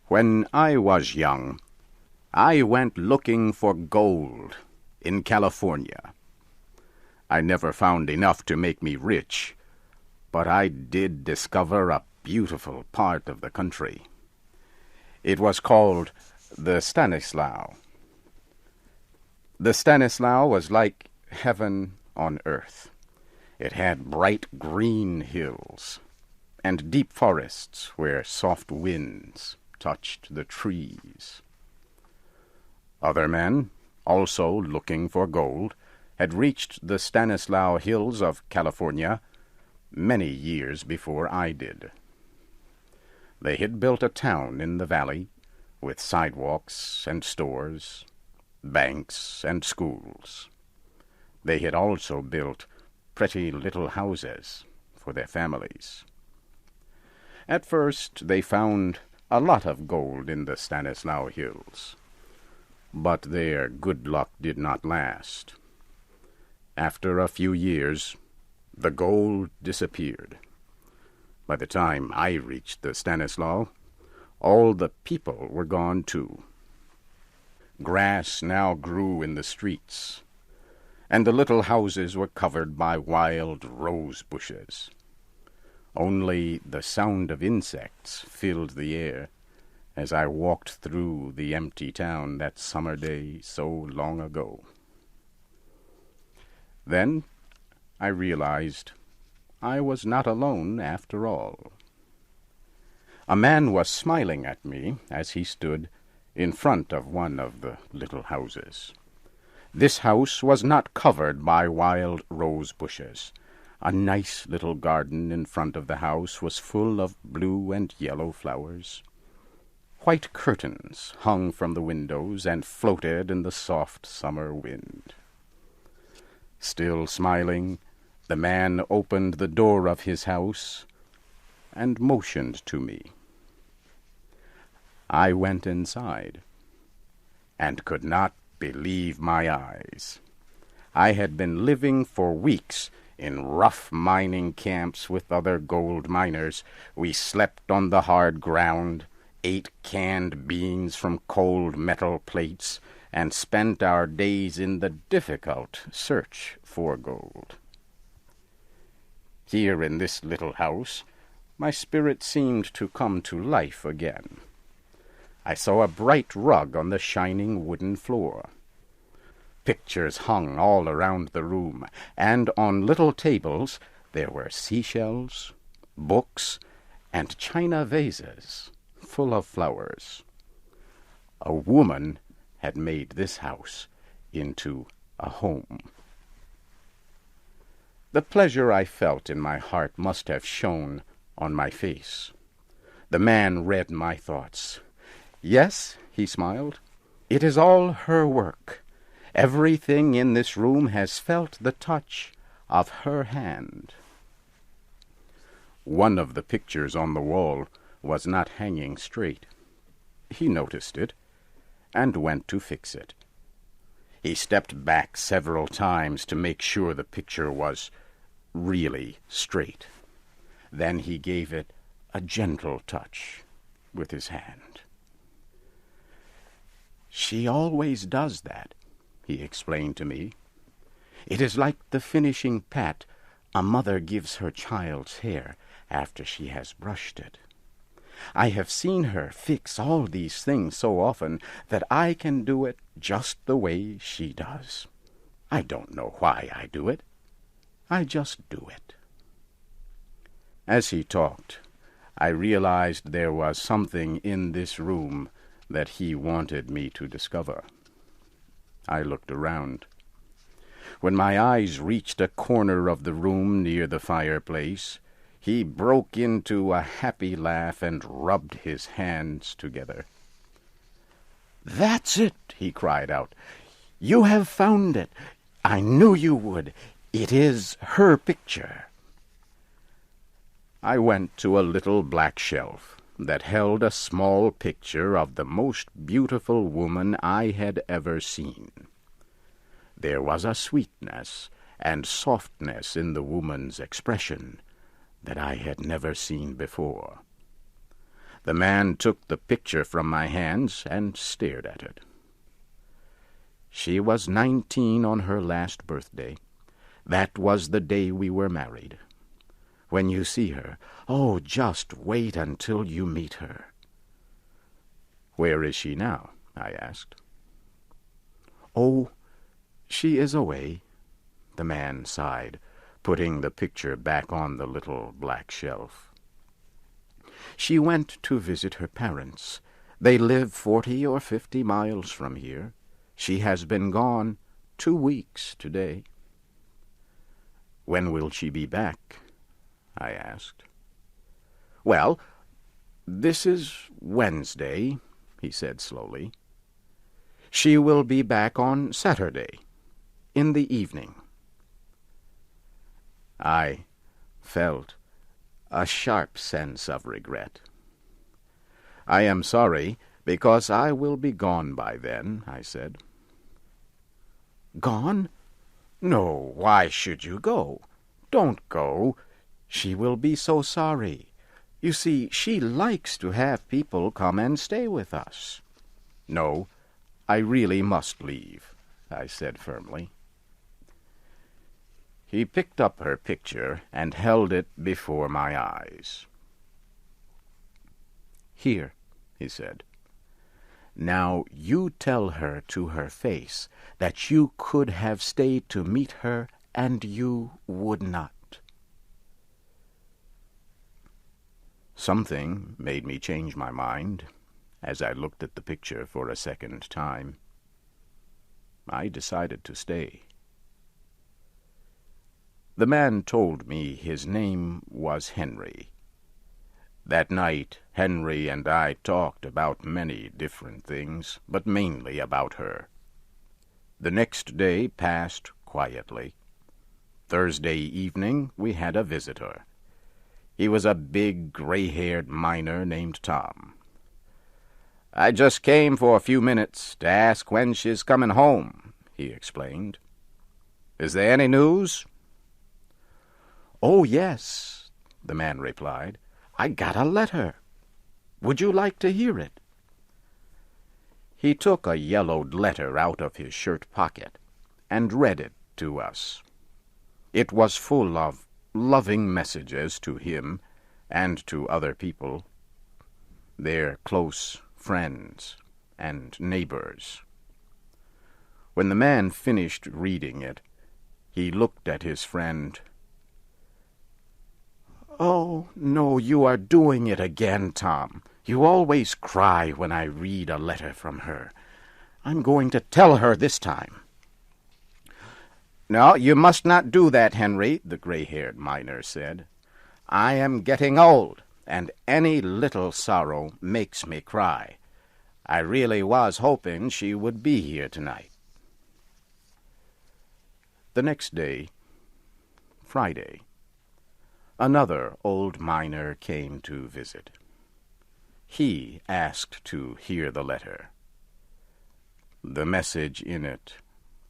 When I was young, I went looking for gold in California. I never found enough to make me rich, but I did discover a beautiful part of the country. It was called the Stanislaus. The Stanislaus was like heaven on earth. It had bright green hills and deep forests where soft winds touched the trees. Other men, also looking for gold, had reached the Stanislaus Hills of California many years before I did. They had built a town in the valley with sidewalks and stores, banks and schools. They had also built pretty little houses for their families. At first they found a lot of gold in the Stanislaus Hills, but their good luck did not last. After a few years, the gold disappeared. By the time I reached the Stanislaus, all the people were gone too. Grass now grew in the streets, and the little houses were covered by wild rose bushes. Only the sound of insects filled the air as I walked through the empty town that summer day so long ago. Then I realized I was not alone after all. A man was smiling at me as he stood in front of one of the little houses. This house was not covered by wild rose bushes. A nice little garden in front of the house was full of blue and yellow flowers. White curtains hung from the windows and floated in the soft summer wind. Still smiling, the man opened the door of his house and motioned to me. I went inside and could not believe my eyes. I had been living for weeks in rough mining camps with other gold miners. We slept on the hard ground, ate canned beans from cold metal plates, and spent our days in the difficult search for gold. Here in this little house, my spirit seemed to come to life again. I saw a bright rug on the shining wooden floor. Pictures hung all around the room, and on little tables there were seashells, books, and china vases full of flowers. A woman had made this house into a home. The pleasure I felt in my heart must have shone on my face. The man read my thoughts. "Yes," he smiled, "it is all her work. Everything in this room has felt the touch of her hand." One of the pictures on the wall was not hanging straight. He noticed it and went to fix it. He stepped back several times to make sure the picture was really straight. Then he gave it a gentle touch with his hand. "She always does that," he explained to me. "It is like the finishing pat a mother gives her child's hair after she has brushed it. I have seen her fix all these things so often that I can do it just the way she does. I don't know why I do it. I just do it." As he talked, I realized there was something in this room that he wanted me to discover. I looked around. When my eyes reached a corner of the room near the fireplace, he broke into a happy laugh and rubbed his hands together. "That's it," he cried out. "You have found it. I knew you would. It is her picture." I went to a little black shelf that held a small picture of the most beautiful woman I had ever seen. There was a sweetness and softness in the woman's expression that I had never seen before. The man took the picture from my hands and stared at it. She was 19 on her last birthday. That was the day we were married. When you see her, oh, just wait until you meet her. Where is she now? I asked. Oh, she is away, the man sighed, putting the picture back on the little black shelf. She went to visit her parents. They live 40 or 50 miles from here. She has been gone 2 weeks today. When will she be back? I asked. Well, this is Wednesday, he said slowly. She will be back on Saturday, in the evening. I felt a sharp sense of regret. I am sorry, because I will be gone by then, I said. Gone? No, why should you go? Don't go. She will be so sorry. You see, she likes to have people come and stay with us. No, I really must leave, I said firmly. He picked up her picture and held it before my eyes. Here, he said. Now you tell her to her face that you could have stayed to meet her and you would not. Something made me change my mind as I looked at the picture for a second time. I decided to stay. The man told me his name was Henry. That night, Henry and I talked about many different things, but mainly about her. The next day passed quietly. Thursday evening we had a visitor. He was a big, gray-haired miner named Tom. I just came for a few minutes to ask when she's coming home, he explained. Is there any news? Oh, yes, the man replied. I got a letter. Would you like to hear it? He took a yellowed letter out of his shirt pocket and read it to us. It was full of loving messages to him and to other people, their close friends and neighbors. When the man finished reading it, he looked at his friend. Oh, no, you are doing it again, Tom. You always cry when I read a letter from her. I'm going to tell her this time. No, you must not do that, Henry, the gray-haired miner said. I am getting old, and any little sorrow makes me cry. I really was hoping she would be here tonight. The next day, Friday, another old miner came to visit. He asked to hear the letter. The message in it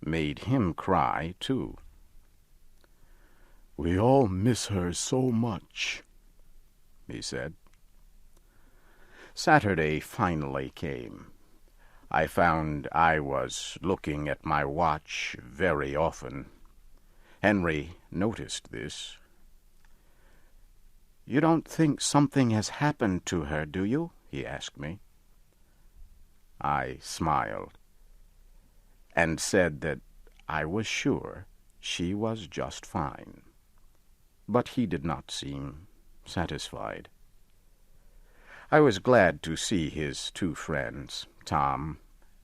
made him cry, too. We all miss her so much, he said. Saturday finally came. I found I was looking at my watch very often. Henry noticed this. You don't think something has happened to her, do you? He asked me. I smiled and said that I was sure she was just fine. But he did not seem satisfied. I was glad to see his two friends, Tom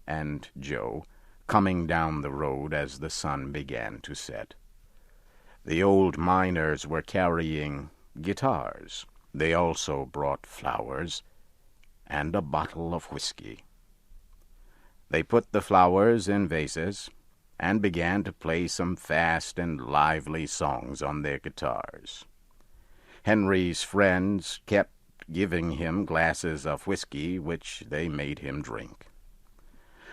and Joe, coming down the road as the sun began to set. The old miners were carrying guitars. They also brought flowers and a bottle of whiskey. They put the flowers in vases and began to play some fast and lively songs on their guitars. Henry's friends kept giving him glasses of whiskey, which they made him drink.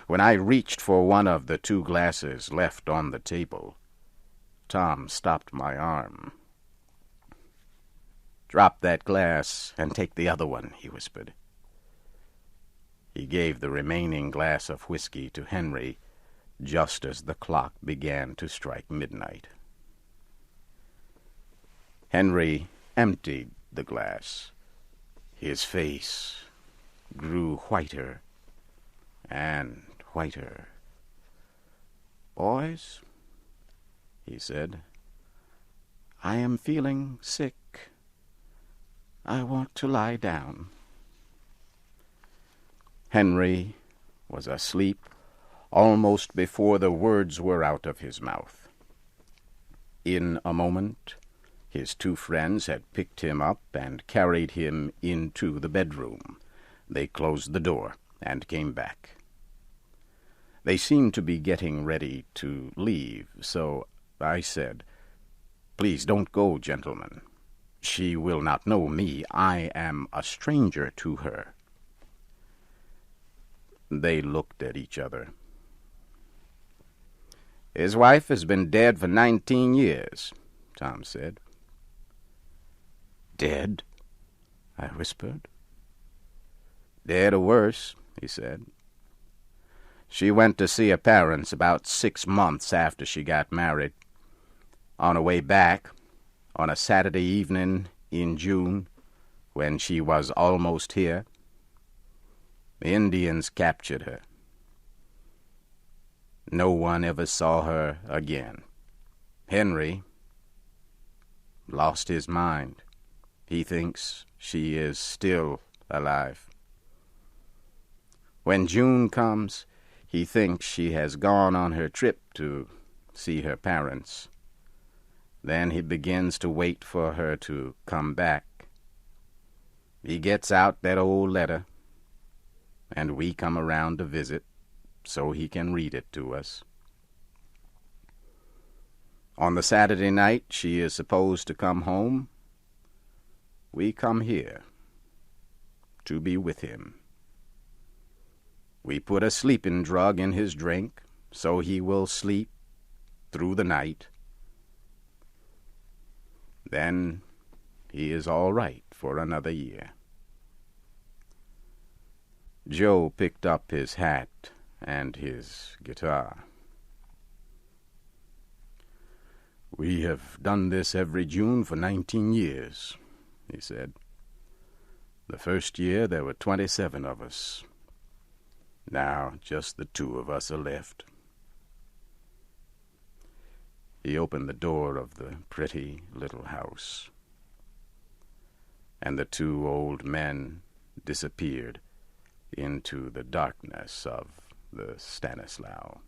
When I reached for one of the 2 glasses left on the table, Tom stopped my arm. "Drop that glass and take the other one," he whispered. He gave the remaining glass of whiskey to Henry just as the clock began to strike midnight. Henry emptied the glass. His face grew whiter and whiter. "Boys," he said, "I am feeling sick. I want to lie down." Henry was asleep almost before the words were out of his mouth. In a moment, his two friends had picked him up and carried him into the bedroom. They closed the door and came back. They seemed to be getting ready to leave, so I said, "Please don't go, gentlemen. She will not know me. I am a stranger to her." They looked at each other. "His wife has been dead for 19 years, Tom said. "Dead?" I whispered. "Dead or worse," he said. "She went to see her parents about 6 months after she got married. On her way back, on a Saturday evening in June, when she was almost here, the Indians captured her. No one ever saw her again. Henry lost his mind. He thinks she is still alive. When June comes, he thinks she has gone on her trip to see her parents. Then he begins to wait for her to come back. He gets out that old letter, and we come around to visit so he can read it to us. On the Saturday night she is supposed to come home. We come here to be with him. We put a sleeping drug in his drink so he will sleep through the night. Then he is all right for another year." Joe picked up his hat and his guitar. "We have done this every June for 19 years, he said. "The first year there were 27 of us. Now just the 2 of us are left." He opened the door of the pretty little house, and the 2 old men disappeared into the darkness of the Stanislaus.